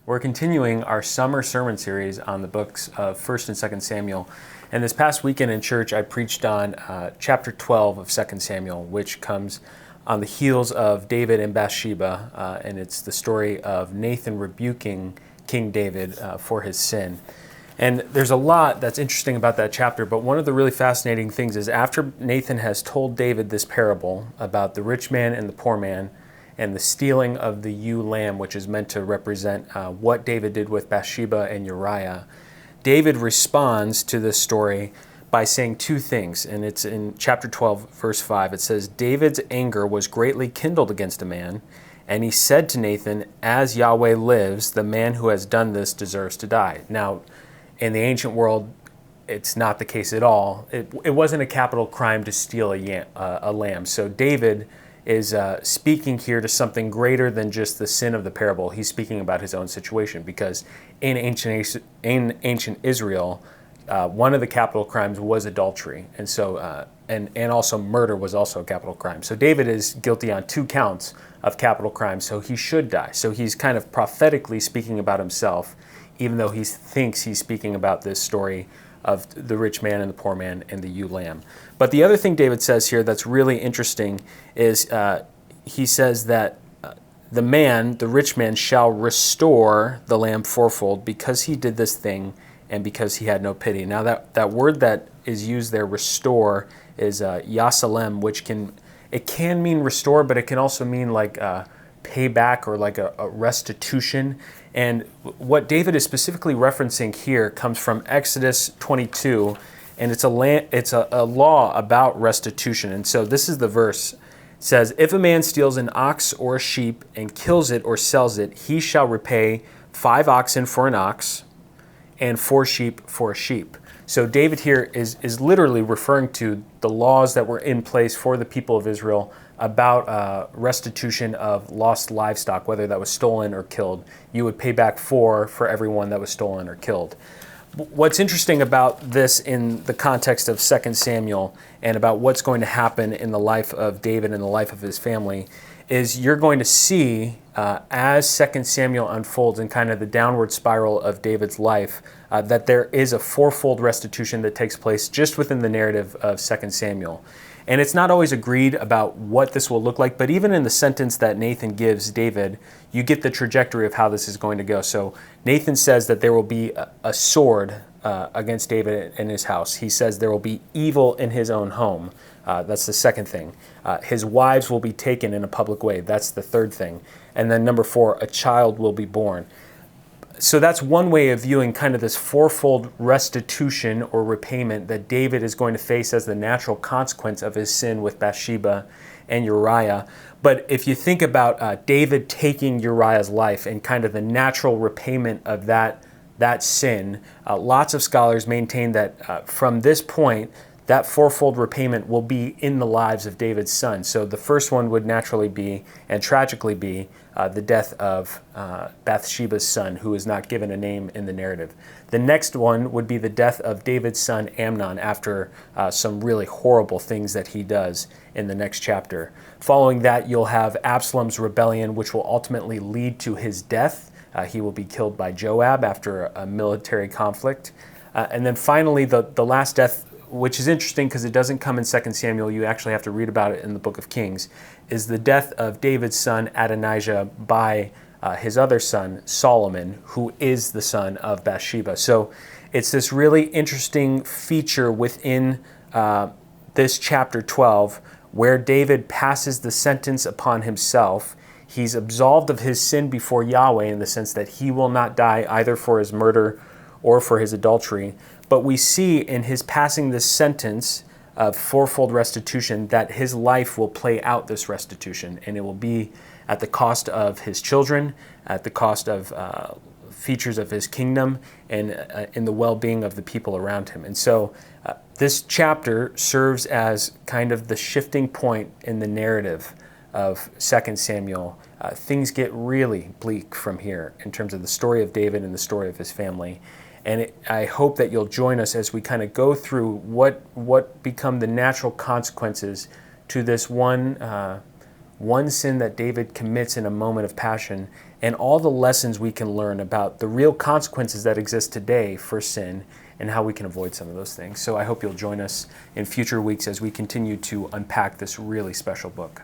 We're continuing our summer sermon series on the books of 1st and 2nd Samuel. And this past weekend in church, I preached on chapter 12 of 2nd Samuel, which comes on the heels of David and Bathsheba. And it's the story of Nathan rebuking King David for his sin. And there's a lot that's interesting about that chapter, but one of the really fascinating things is after Nathan has told David this parable about the rich man and the poor man, and the stealing of the ewe lamb, which is meant to represent what David did with Bathsheba and Uriah, David responds to this story by saying two things. And it's in chapter 12, verse 5. It says, David's anger was greatly kindled against a man, and he said to Nathan, as Yahweh lives, the man who has done this deserves to die. Now, in the ancient world, it's not the case at all. It wasn't a capital crime to steal a lamb. So David is speaking here to something greater than just the sin of the parable. He's speaking about his own situation, because in ancient Israel, one of the capital crimes was adultery, and so and also murder was also a capital crime. So David is guilty on 2 counts of capital crime, so he should die. So he's kind of prophetically speaking about himself, even though he thinks he's speaking about this story of the rich man and the poor man and the ewe lamb. But the other thing David says here that's really interesting is he says that the rich man, shall restore the lamb fourfold because he did this thing and because he had no pity. Now that word that is used there, restore, is yasalem, which can mean restore, but it can also mean like payback or like a restitution. And what David is specifically referencing here comes from Exodus 22, and it's a law about restitution. And so this is the verse. It says, if a man steals an ox or a sheep and kills it or sells it, he shall repay 5 oxen for an ox and 4 sheep for a sheep. So David here is literally referring to the laws that were in place for the people of Israel about restitution of lost livestock, whether that was stolen or killed. You would pay back 4 for every one that was stolen or killed. What's interesting about this in the context of 2 Samuel and about what's going to happen in the life of David and the life of his family is you're going to see as 2 Samuel unfolds in kind of the downward spiral of David's life, that there is a fourfold restitution that takes place just within the narrative of 2 Samuel. And it's not always agreed about what this will look like, but even in the sentence that Nathan gives David, you get the trajectory of how this is going to go. So Nathan says that there will be a sword against David in his house. He says there will be evil in his own home. That's the second thing. His wives will be taken in a public way. That's the third thing. And then number 4, a child will be born. So that's one way of viewing kind of this fourfold restitution or repayment that David is going to face as the natural consequence of his sin with Bathsheba and Uriah. But if you think about David taking Uriah's life and kind of the natural repayment of that sin, lots of scholars maintain that from this point, that fourfold repayment will be in the lives of David's sons. So the first one would naturally be, and tragically be, the death of Bathsheba's son, who is not given a name in the narrative. The next one would be the death of David's son Amnon after some really horrible things that he does in the next chapter. Following that, you'll have Absalom's rebellion, which will ultimately lead to his death. He will be killed by Joab after a military conflict. And then finally, the last death, which is interesting because it doesn't come in 2 Samuel, you actually have to read about it in the book of Kings, is the death of David's son Adonijah by his other son Solomon, who is the son of Bathsheba. So it's this really interesting feature within this chapter 12 where David passes the sentence upon himself. He's absolved of his sin before Yahweh in the sense that he will not die either for his murder or for his adultery. But we see in his passing this sentence of fourfold restitution that his life will play out this restitution, and it will be at the cost of his children, at the cost of features of his kingdom, and in the well-being of the people around him. And so this chapter serves as kind of the shifting point in the narrative of 2 Samuel. Things get really bleak from here in terms of the story of David and the story of his family. And I hope that you'll join us as we kind of go through what become the natural consequences to this one sin that David commits in a moment of passion, and all the lessons we can learn about the real consequences that exist today for sin and how we can avoid some of those things. So I hope you'll join us in future weeks as we continue to unpack this really special book.